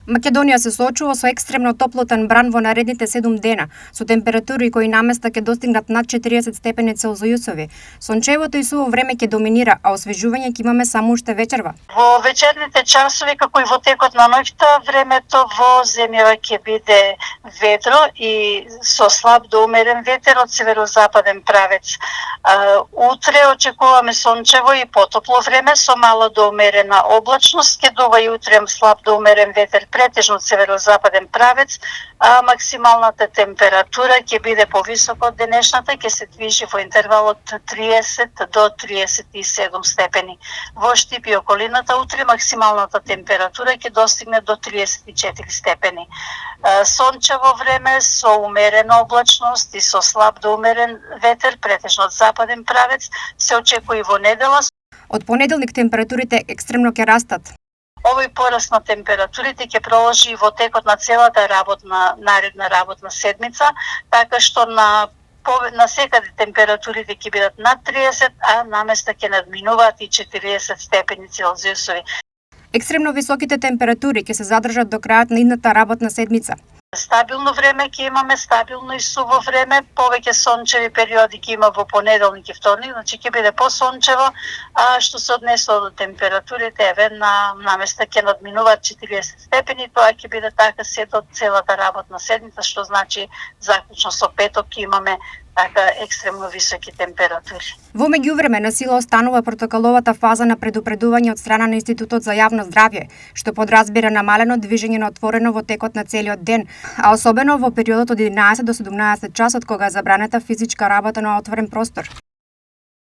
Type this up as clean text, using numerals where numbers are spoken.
Македонија се соочува со екстремно топлотен бран во наредните 7 дена, со температури кои наместа ќе достигнат над 40 степени Целзиусови. Сончевото и суво време ќе доминира, а освежување ќе имаме само уште вечерва. Во вечерните часови, како и во текот на ноќта, времето во земјава ќе биде ветро и со слаб до умерен ветер од северозападен правец. Утре очекуваме сончево и потопло време со мала до умерена облачност, ќе дува и утре слаб до умерен ветер претежно од северозападен правец, а максималната температура ќе биде повисока од денешната, ќе се движи во интервал од 30 до 37 степени. Во Штип и околината утре максималната температура ќе достигне до 34 степени. Сончево време со умерена облачност и со слаб до умерен ветер претежно од западен правец се очекува и во недела. Од понеделник температурите екстремно ќе растат. Овој пораст на температурите ќе продолжи и во текот на целата наредна работна седмица, така што на секаде температурите ќе бидат над 30, а наместа ќе надминуваат и 40 степени Целзиусови. Екстремно високите температури ќе се задржат до крајот на идната работна седмица. Стабилно време ќе имаме, стабилно и суво време, повеќе сончеви периоди ќе има во понеделник и вторник, значи ќе биде посончево, а што се однесува до температурите, наместа ќе надминуваат 40 степени, тоа ќе биде така се до целата работна седмица, што значи заклучно со петок ќе имаме така екстремно високи температури. Во меѓувреме на сила останува протоколовата фаза на предупредување од страна на Институтот за јавно здравје, што подразбира намалено движење на отворено во текот на целиот ден, а особено во периодот од 11 до 17 часот кога е забранета физичка работа на отворен простор.